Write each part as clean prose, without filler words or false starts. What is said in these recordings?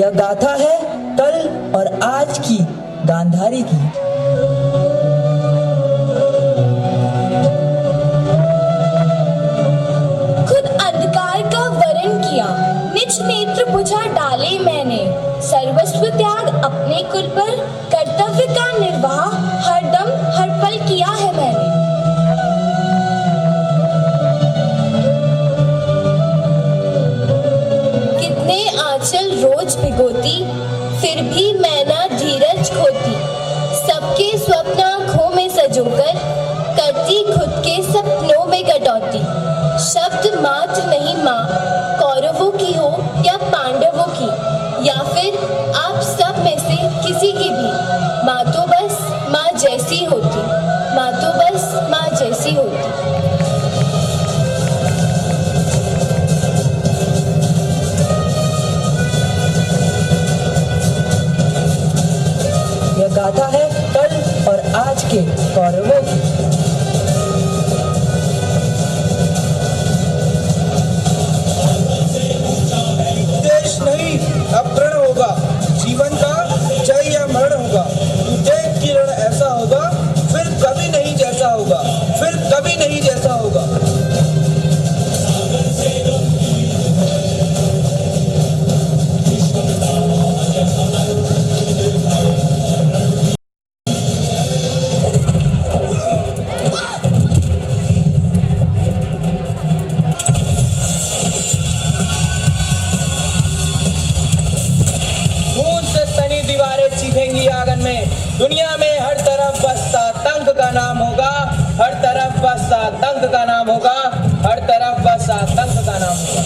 यह गाथा है कल और आज की गांधारी की। खुद अंधकार का वरण किया, निज नेत्र बुझा डाले मैंने। सर्वस्व त्याग अपने कुल पर, कर्तव्य का निर्वाह हरदम हर पल किया है मैंने। कितने आंचल रोज भिगोती, फिर भी मैं ना धीरज खोती। सबके स्वप्न आँखों में सजोकर, करती खुद के सपनों में कटौती। शब्द मात्र नहीं माँ, कौरवों की हो या पांडवों की, या फिर आप सब में से किसी की भी। माँ तो बस माँ जैसी होती, माँ तो बस माँ जैसी होती। यह गाथा है कल और आज के कौरवों की। देश नहीं अब प्रण होगा, जीवन का जय या मरण होगा। देख की रण ऐसा होगा, फिर कभी नहीं जैसा होगा, फिर कभी नहीं जैसा होगा। आंगन में दुनिया में हर तरफ बसता तंग का नाम होगा, हर तरफ बसता तंग का नाम होगा, हर तरफ बसता तंग का नाम होगा।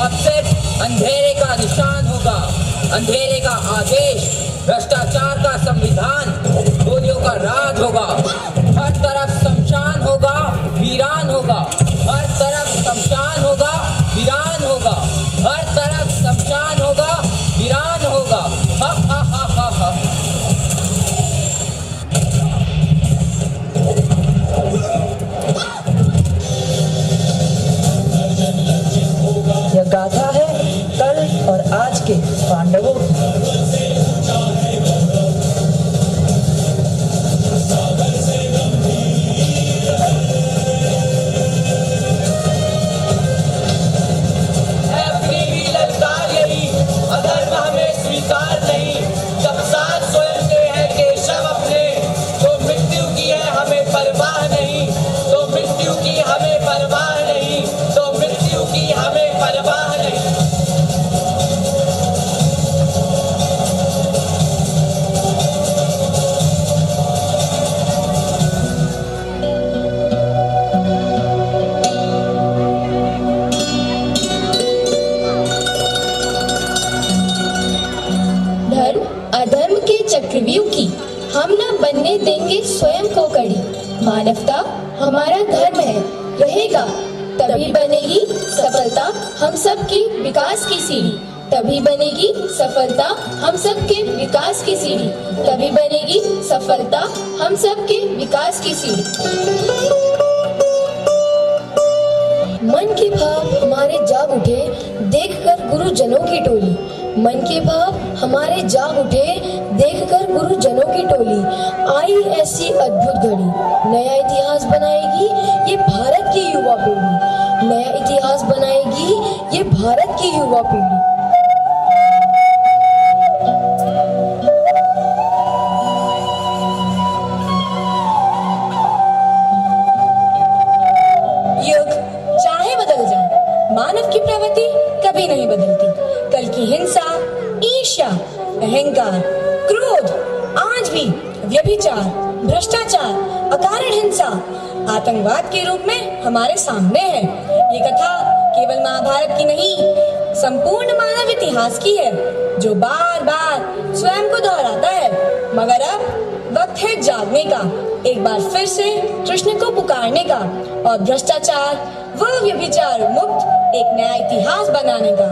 अब सिर्फ अंधेरे का निशान होगा, अंधेरे का आदेश, भ्रष्टाचार का संविधान, गोलियों का राज होगा। हर तरफ शमशान होगा, वीरान होगा, हर तरफ शमशान होगा, वीरान होगा, हर तरफ शमशान होगा, वीरान होगा। हा हा हा हा हा। यह गाथा है कल और आज के पांडवों की। चक्रव्यूह की हम न बनने देंगे स्वयं को कड़ी। मानवता हमारा धर्म है, रहेगा तभी बनेगी सफलता हम सबकी विकास की सीढ़ी। तभी बनेगी सफलता हम सबके विकास की सीढ़ी। तभी बनेगी सफलता हम सबके विकास की सीढ़ी। मन के भाव हमारे जाग उठे, देखकर गुरुजनों की टोली। मन के भाव हमारे जाग उठे, देखकर गुरुजनों की टोली। आई ऐसी अद्भुत घड़ी, नया इतिहास बनाएगी ये भारत की युवा पीढ़ी। नया इतिहास बनाएगी ये भारत की युवा पीढ़ी। युग चाहे बदल जाए, मानव की प्रवृत्ति कभी नहीं बदलती। कल की हिंसा, ईर्ष्या, अहंकार, क्रोध, आज भी व्यभिचार, भ्रष्टाचार, अकारण हिंसा, आतंकवाद के रूप में हमारे सामने है। ये कथा केवल महाभारत की नहीं, संपूर्ण मानव इतिहास की है, जो बार बार स्वयं को दोहराता है। मगर अब वक्त है जागने का, एक बार फिर से कृष्ण को पुकारने का और भ्रष्टाचार व व्यभिचार मुक्त एक नया इतिहास बनाने का।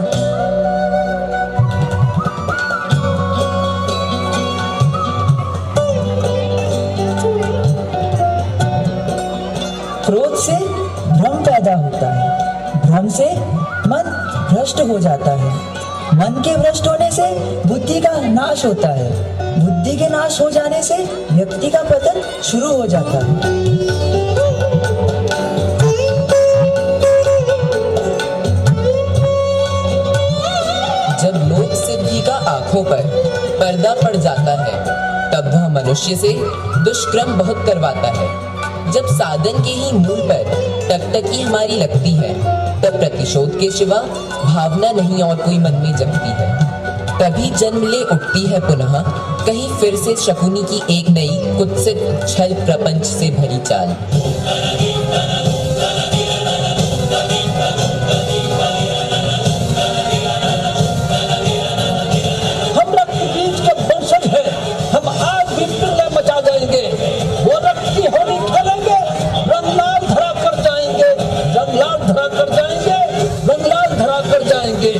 क्रोध से भ्रम पैदा होता है, भ्रम से मन भ्रष्ट हो जाता है। मन के भ्रष्ट होने से बुद्धि का नाश होता है। बुद्धि के नाश हो जाने से व्यक्ति का पतन शुरू हो जाता है। जब लोक सिद्धि का आंखों पर पर्दा पड़ जाता है तब वह मनुष्य से दुष्कर्म बहुत करवाता है। जब साधन के ही मूल पर टकटकी हमारी लगती है तब प्रतिशोध के सिवा भावना नहीं और कोई मन में जगती है। तभी जन्म ले उठती है पुनः कहीं फिर से शकुनी की एक नई कुत्सित छल प्रपंच से भरी चाल। हम रक्त बीज के वंशज हैं। हम आज भी प्रलय मचा देंगे। वो रक्त की होली खेलेंगे, रंगलाल धरा कर जाएंगे, रंगलाल धरा कर जाएंगे, रंगलाल धरा कर जाएंगे।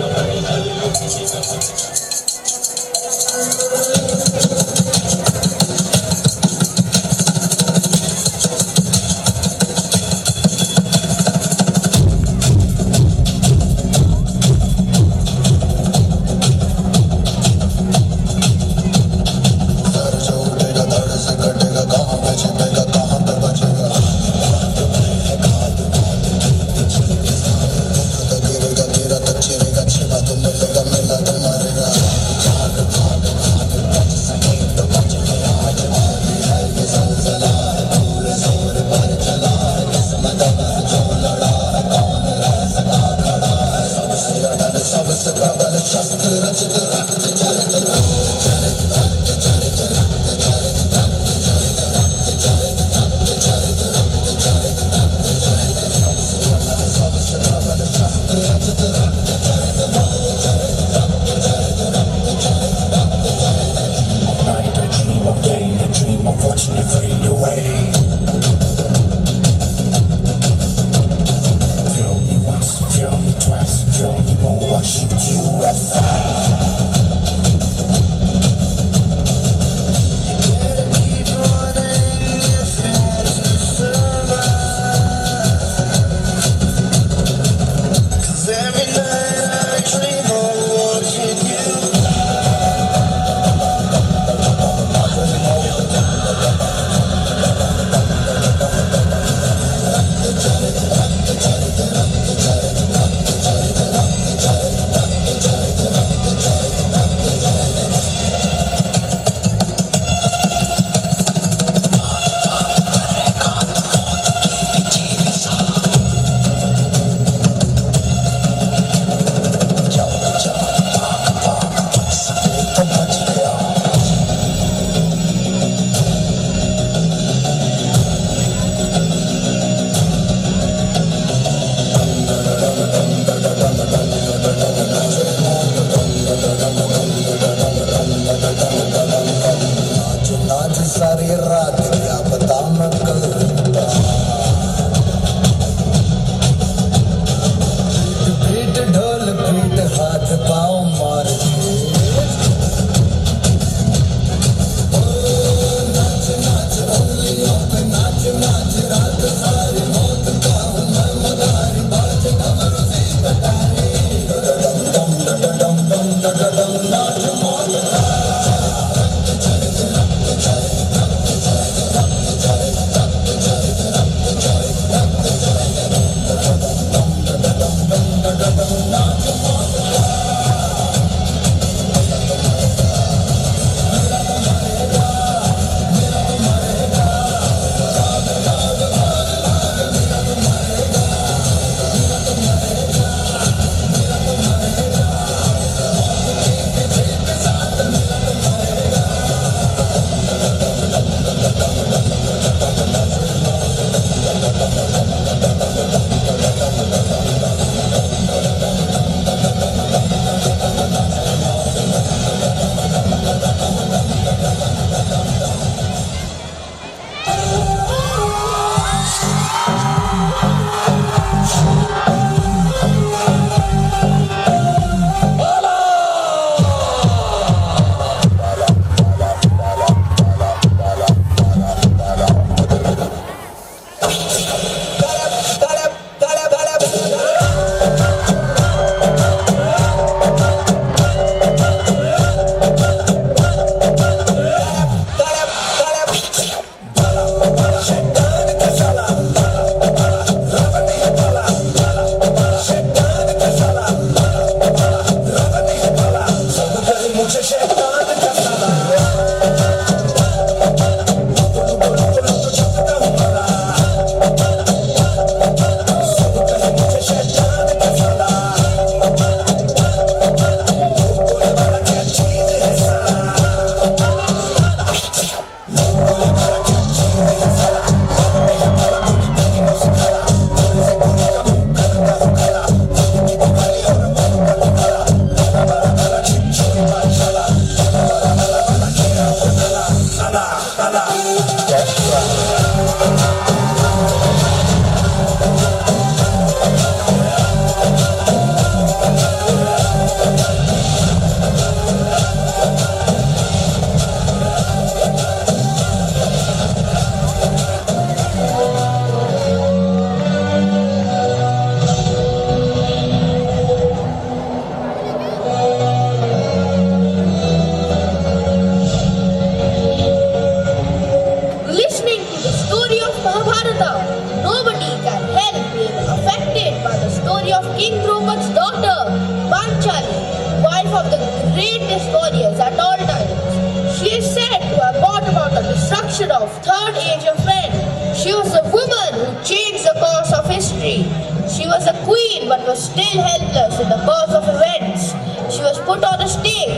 triumph of the greatest warriors at all times. She is said to have brought about the destruction of third age of men. She was a woman who changed the course of history. She was a queen but was still helpless in the course of events. She was put on a stake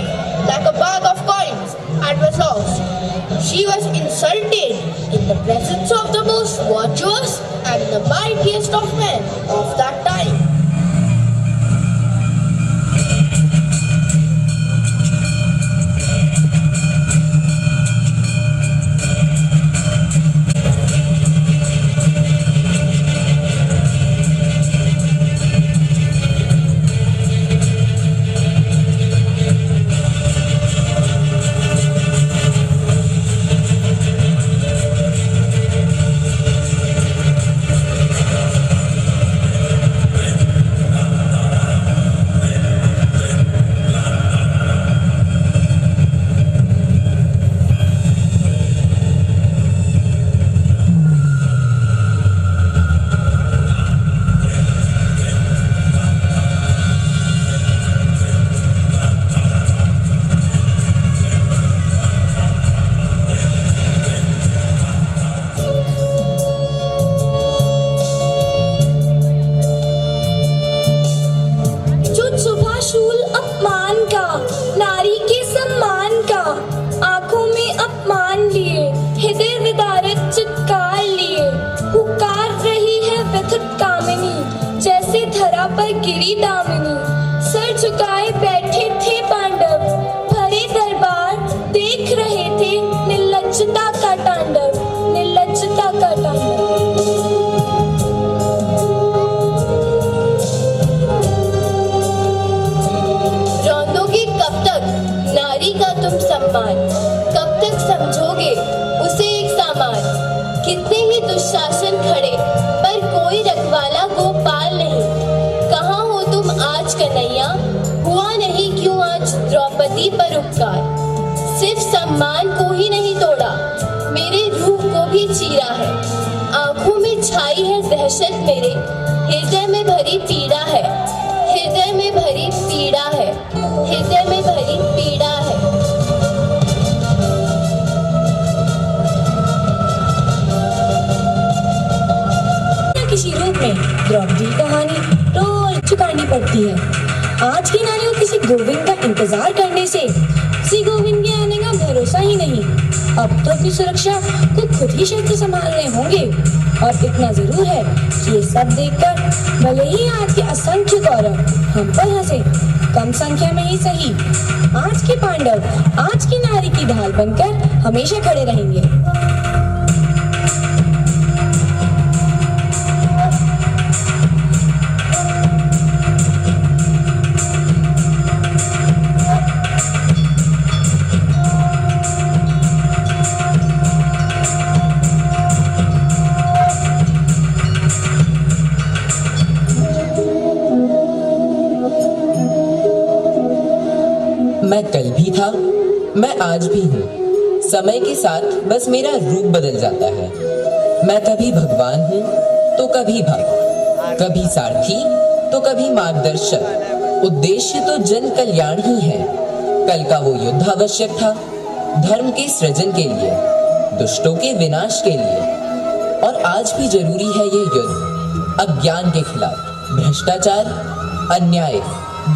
like a bag of coins and was lost. She was insulted in the presence of the most virtuous and the mightiest of men of that time. Giri Damini, sir झुकाए बैठे थे पांडव, भरे दरबार देख रहे थे निर्लज्जता का तांडव, निर्लज्जता का तांडव। रौंदोगे कब तक नारी का तुम सम्मान, कब तक समझोगे उसे एक सामान। कितने ही दुशासन खड़े पर कोई रखवाला गोपाल नहीं। कहाँ हो तुम आज कन्हैया, हुआ नहीं क्यों आज द्रौपदी पर उपकार। सिर्फ सम्मान को ही नहीं तोड़ा, मेरे रूह को भी चीरा है। आंखों में छाई है दहशत मेरे, हृदय में भरी पीड़ा है, हृदय में भरी पीड़ा है, हृदय में भरी पीड़ा है। किसी रूप में द्रौपदी की कहानी रोज चुकानी पड़ती है। आज की नारी को किसी गोविंद का इंतजार करने से किसी गोविंद के आने का भरोसा ही नहीं। अब तो अपनी सुरक्षा को खुद ही शस्त्र संभालने होंगे। और इतना जरूर है कि ये सब देखकर भले ही आज के असंख्य कौरव हम पर हंसे, कम संख्या में ही सही, आज के पांडव आज की नारी की ढाल बनकर हमेशा खड़े रहेंगे। मैं कल भी था, मैं आज भी हूँ। समय के साथ बस मेरा रूप बदल जाता है। मैं कभी भगवान हूँ तो कभी भक्त, कभी सारथी तो कभी मार्गदर्शक। उद्देश्य तो जन कल्याण ही है। कल का वो युद्ध आवश्यक था, धर्म के सृजन के लिए, दुष्टों के विनाश के लिए। और आज भी जरूरी है ये युद्ध अज्ञान के खिलाफ, भ्रष्टाचार, अन्याय,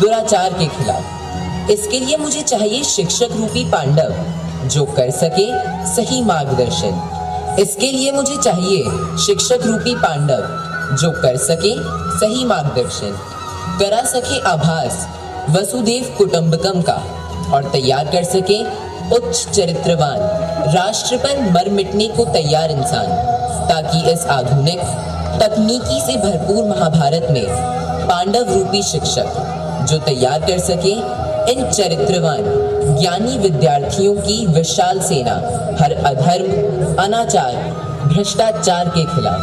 दुराचार के खिलाफ। इसके लिए मुझे चाहिए शिक्षक रूपी पांडव जो कर सके सही मार्गदर्शन। इसके लिए मुझे चाहिए शिक्षक रूपी पांडव जो कर सके सही मार्गदर्शन, करा सके आभास वसुदेव कुटुंबकम का और तैयार कर सके उच्च चरित्रवान, राष्ट्र पर मर मिटने को तैयार इंसान, ताकि इस आधुनिक तकनीकी से भरपूर महाभारत में पांडव रूपी शिक्षक जो तैयार कर सके इन चरित्रवान ज्ञानी विद्यार्थियों की विशाल सेना हर अधर्म, अनाचार, भ्रष्टाचार के खिलाफ।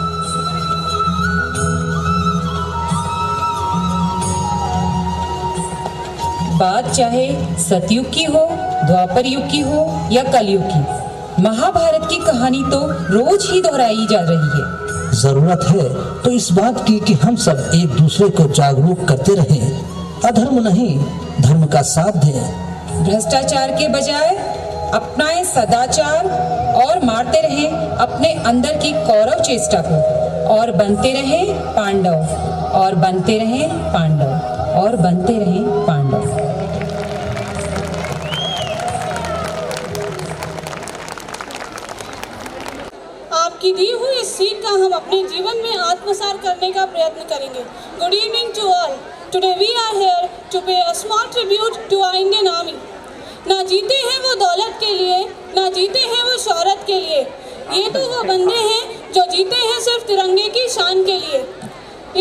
बात चाहे सतयुग की हो, द्वापर युग की हो या कलयुग की, महाभारत की कहानी तो रोज ही दोहराई जा रही है। जरूरत है तो इस बात की कि हम सब एक दूसरे को जागरूक करते रहें। अधर्म नहीं, धर्म उनका साथ दें। भ्रष्टाचार के बजाय अपनाएं सदाचार और मारते रहें अपने अंदर की कौरव चेष्टा को, और बनते रहें पांडव, और बनते रहें पांडव, और बनते रहें पांडव। आपकी दी हुई इस सीख का हम अपने जीवन में आत्मसात करने का प्रयत्न करेंगे। Good evening to all. Today we are here to pay a small tribute to our Indian army. ना जीते हैं वो दौलत के लिए, ना जीते हैं वो शौहरत के लिए, ये तो वो बंदे हैं जो जीते हैं सिर्फ तिरंगे की शान के लिए।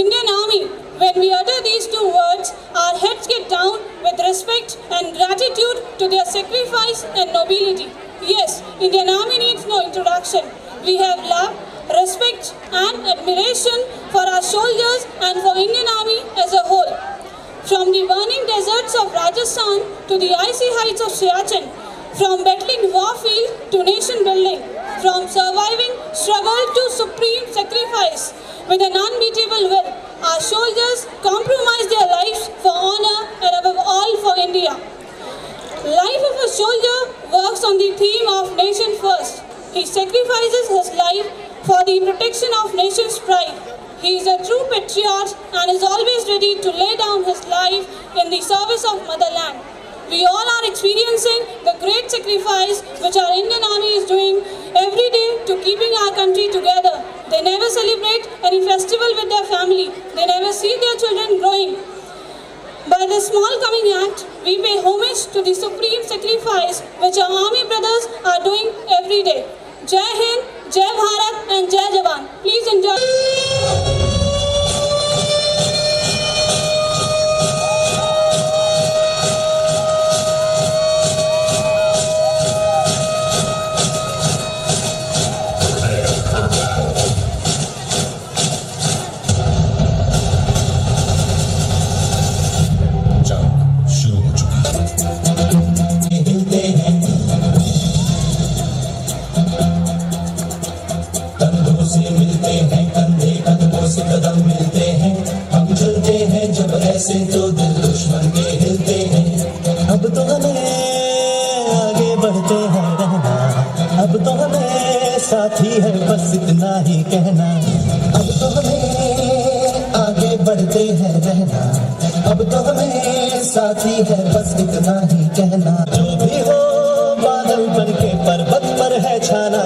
Indian army, when we utter these two words, our heads get down with respect and gratitude to their sacrifice and nobility. Yes, Indian Army needs no introduction. We have love, respect and admiration for our soldiers and for Indian Army as a whole. From the burning deserts of Rajasthan to the icy heights of Siachen, from battling warfield to nation building, from surviving struggle to supreme sacrifice, with an unbeatable will, our soldiers compromise their lives for honor and above all for India. Life of a soldier works on the theme of nation first. He sacrifices his life for the protection of nation's pride. He is a true patriot and is always ready to lay down his life in the service of motherland. We all are experiencing the great sacrifice which our Indian Army is doing every day to keeping our country together. They never celebrate any festival with their family. They never see their children growing. By this small coming act, we pay homage to the supreme sacrifice which our army brothers are doing every day. Jai Hind, Jai Bharat and Jai Jawan. Please enjoy. ऐसे तो दिल दुश्मन के हिलते हैं। अब तो हमें आगे बढ़ते हैं रहना, अब तो हमें साथी है बस इतना ही कहना। अब तो हमें आगे बढ़ते हैं रहना, अब तो हमें साथी है बस इतना ही कहना। जो भी हो बादल बन के पर्वत पर है छाना।